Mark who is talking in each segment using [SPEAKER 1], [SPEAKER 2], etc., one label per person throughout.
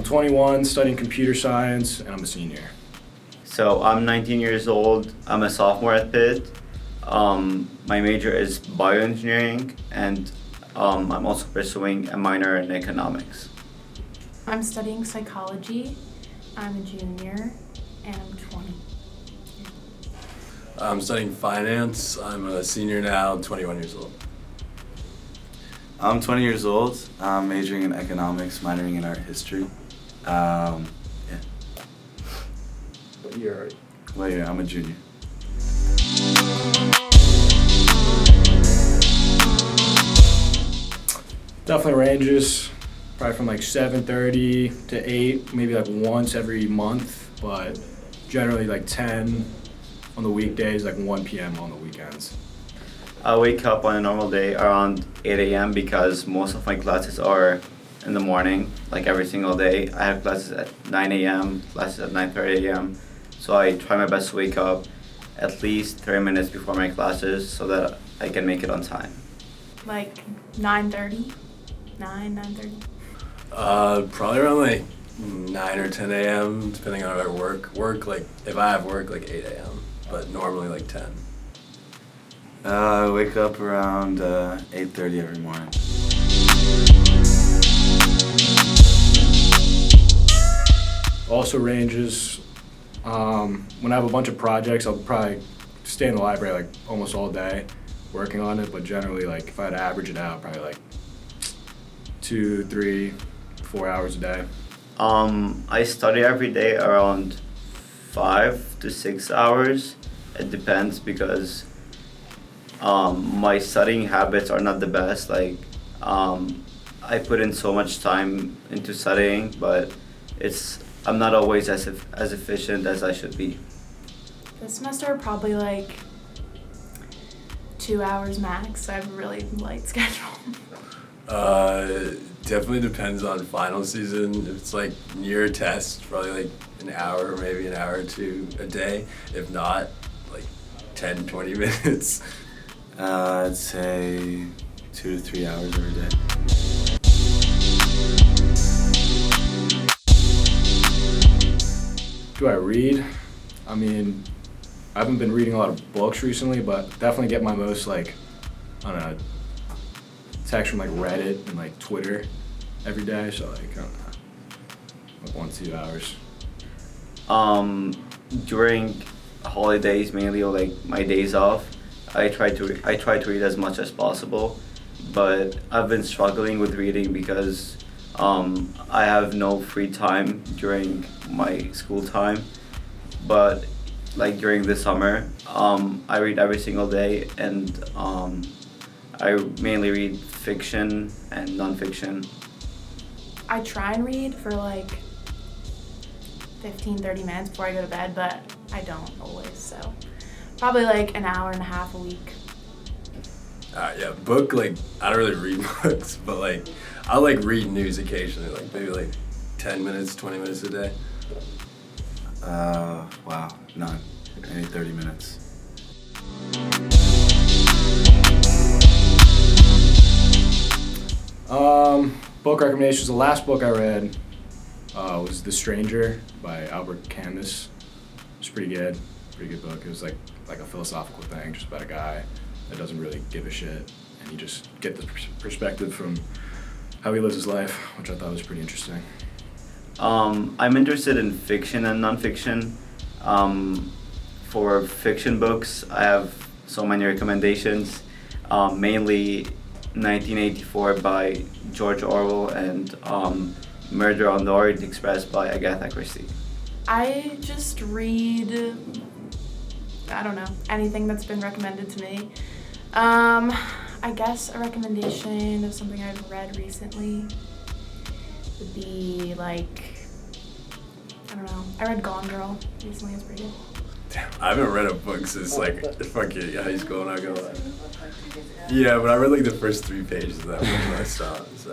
[SPEAKER 1] I'm 21, studying computer science, and I'm a senior.
[SPEAKER 2] So I'm 19 years old. I'm a sophomore at Pitt. My major is bioengineering, and I'm also pursuing a minor in economics.
[SPEAKER 3] I'm studying psychology. I'm a junior, and I'm 20.
[SPEAKER 4] I'm studying finance. I'm a senior now, 21 years old.
[SPEAKER 5] I'm 20 years old. I'm majoring in economics, minoring in art history. Yeah.
[SPEAKER 1] What year are you?
[SPEAKER 5] Well, yeah, I'm a junior.
[SPEAKER 1] Definitely ranges, probably from like 7:30 to 8, maybe like once every month, but generally like 10 on the weekdays, like 1 p.m. on the weekends.
[SPEAKER 2] I wake up on a normal day around 8 a.m. because most of my classes are in the morning, like every single day. I have classes at 9 a.m., classes at 9:30 a.m. So I try my best to wake up at least 30 minutes before my classes so that I can make it on time.
[SPEAKER 3] Like 9:30? 9:30?
[SPEAKER 4] Probably around like 9 or 10 a.m., depending on if I work, like, if I have work, like 8 a.m., but normally like 10.
[SPEAKER 5] I wake up around 8:30 every morning.
[SPEAKER 1] Also ranges, when I have a bunch of projects, I'll probably stay in the library like almost all day working on it, but generally like if I had to average it out, probably like 2, 3, 4 hours a day.
[SPEAKER 2] I study every day around 5 to 6 hours. It depends because my studying habits are not the best. Like, I put in so much time into studying, but I'm not always as efficient as I should be.
[SPEAKER 3] This semester, probably like 2 hours max. I have a really light schedule.
[SPEAKER 4] Definitely depends on final season. If it's like near a test, probably like an hour, maybe an hour or two a day. If not, like 10, 20 minutes.
[SPEAKER 5] I'd say 2 to 3 hours every day.
[SPEAKER 1] Do I read? I mean, I haven't been reading a lot of books recently, but definitely get my most like, I don't know, text from like Reddit and like Twitter every day, so like, I don't know, like 1 to 2 hours.
[SPEAKER 2] During holidays mainly, or like my days off, I try to read as much as possible, but I've been struggling with reading because I have no free time during my school time. But like during the summer, I read every single day, and I mainly read fiction and nonfiction.
[SPEAKER 3] I try and read for like 15-30 minutes before I go to bed, but I don't always, so probably like an hour and a half a week.
[SPEAKER 4] Yeah, book, like, I don't really read books, but like, I'll like read news occasionally, like maybe like 10 minutes, 20 minutes a day.
[SPEAKER 5] Wow, none. Maybe 30 minutes.
[SPEAKER 1] Book recommendations. The last book I read was The Stranger by Albert Camus. It's pretty good book. It was like a philosophical thing, just about a guy that doesn't really give a shit, and you just get the perspective from how he lives his life, which I thought was pretty interesting.
[SPEAKER 2] I'm interested in fiction and nonfiction. For fiction books, I have so many recommendations, mainly 1984 by George Orwell and Murder on the Orient Express by Agatha Christie.
[SPEAKER 3] I just read, I don't know, anything that's been recommended to me. I guess a recommendation of something I've read recently would be like, I don't know, I read Gone Girl recently, it's pretty good.
[SPEAKER 4] Damn, I haven't read a book since like fucking high school, not gonna lie. Yeah, but I read like the first 3 pages of that book when I stopped, so.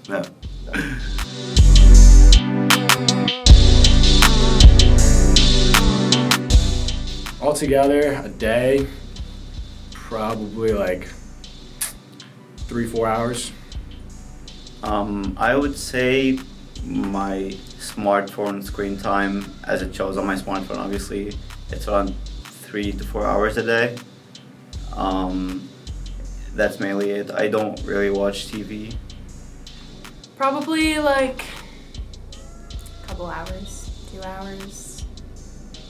[SPEAKER 5] No.
[SPEAKER 1] Altogether, a day, probably like 3-4 hours.
[SPEAKER 2] I would say my smartphone screen time, as it shows on my smartphone, obviously, it's around 3 to 4 hours a day. That's mainly it. I don't really watch TV.
[SPEAKER 3] Probably like a couple hours, 2 hours.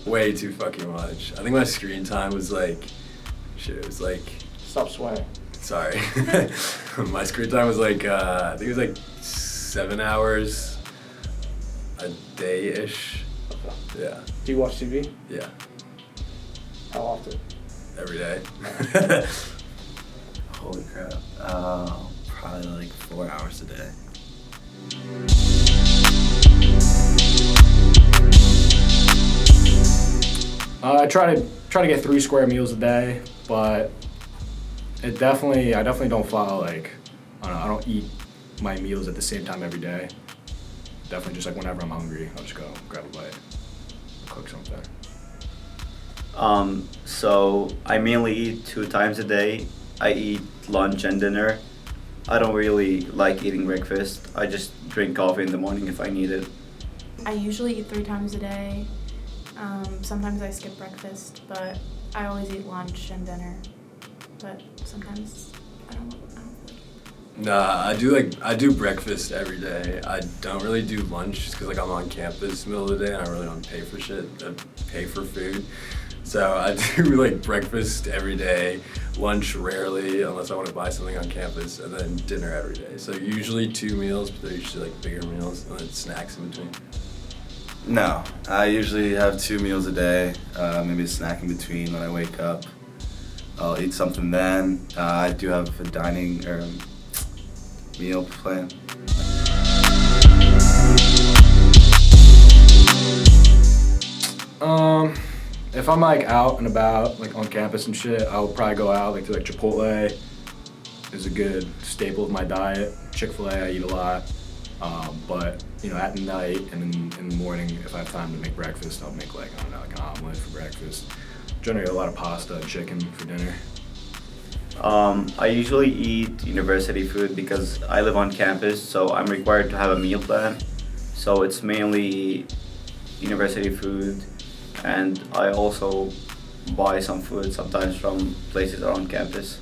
[SPEAKER 4] Way too fucking much. I think my screen time was like, shit, it was like,
[SPEAKER 1] Stop sweating.
[SPEAKER 4] sorry. My screen time was like, I think it was like 7 hours a day-ish.
[SPEAKER 1] Okay.
[SPEAKER 4] Yeah,
[SPEAKER 1] Do you watch TV?
[SPEAKER 4] yeah,
[SPEAKER 1] How often?
[SPEAKER 4] every day.
[SPEAKER 5] Holy crap. Probably like 4 hours a day.
[SPEAKER 1] I try to get 3 square meals a day, but I definitely don't follow like I don't eat my meals at the same time every day. Definitely just like whenever I'm hungry, I'll just go grab a bite, cook something.
[SPEAKER 2] So I mainly eat 2 times a day. I eat lunch and dinner. I don't really like eating breakfast. I just drink coffee in the morning if I need it.
[SPEAKER 3] I usually eat 3 times a day. Sometimes I skip breakfast, but I always eat lunch and dinner. But sometimes I don't like
[SPEAKER 4] Nah, I do breakfast every day. I don't really do lunch just because like I'm on campus middle of the day and I really don't pay for shit. I pay for food. So I do like breakfast every day, lunch rarely unless I want to buy something on campus, and then dinner every day. So usually 2 meals, but they're usually like bigger meals and then snacks in between.
[SPEAKER 5] No, I usually have 2 meals a day, maybe a snack in between when I wake up. I'll eat something then. I do have a dining or meal plan.
[SPEAKER 1] If I'm like out and about, like on campus and shit, I'll probably go out like to like Chipotle. Is a good staple of my diet. Chick-fil-A I eat a lot. But you know, at night and in the morning, if I have time to make breakfast, I'll make like I don't know, like an omelet for breakfast. Generally a lot of pasta and chicken for dinner.
[SPEAKER 2] I usually eat university food because I live on campus, so I'm required to have a meal plan. So it's mainly university food, and I also buy some food sometimes from places around campus.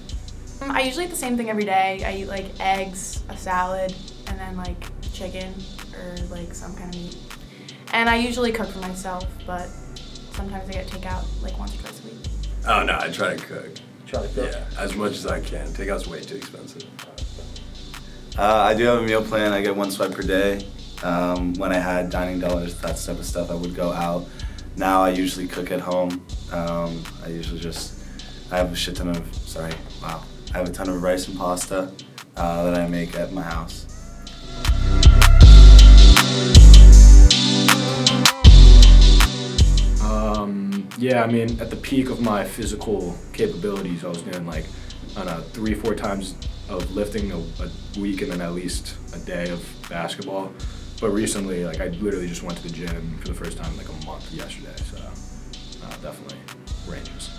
[SPEAKER 3] I usually eat the same thing every day. I eat like eggs, a salad, and then like chicken or like some kind of meat. And I usually cook for myself, but sometimes I get takeout like once or twice a week.
[SPEAKER 4] Oh no, I try to cook.
[SPEAKER 1] Try to cook.
[SPEAKER 4] Yeah, as much as I can. Takeout's way too expensive.
[SPEAKER 5] I do have a meal plan. I get 1 swipe per day. When I had dining dollars, that type of stuff, I would go out. Now I usually cook at home. I usually I have I have a ton of rice and pasta that I make at my house.
[SPEAKER 1] Yeah, I mean, at the peak of my physical capabilities, I was doing like, I don't know, 3-4 times of lifting a week and then at least a day of basketball. But recently, like, I literally just went to the gym for the first time in like a month yesterday, so definitely ranges.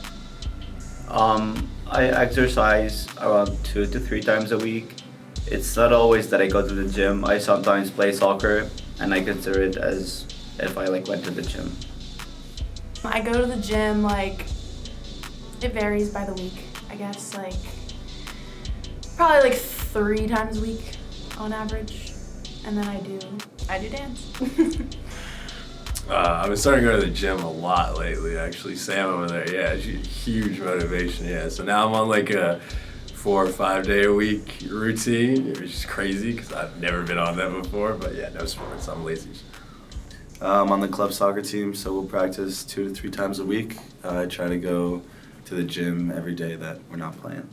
[SPEAKER 2] I exercise around 2 to 3 times a week. It's not always that I go to the gym. I sometimes play soccer, and I consider it as if I like went to the gym.
[SPEAKER 3] I go to the gym like, it varies by the week, I guess, like probably like 3 times a week on average, and then I do dance.
[SPEAKER 4] I've been starting to go to the gym a lot lately, actually. Sam over there, yeah, she's huge motivation, yeah. So now I'm on like a 4 or 5 day a week routine, which is crazy because I've never been on that before. But yeah, no sports, I'm lazy.
[SPEAKER 5] I'm on the club soccer team, so we'll practice 2 to 3 times a week. I try to go to the gym every day that we're not playing.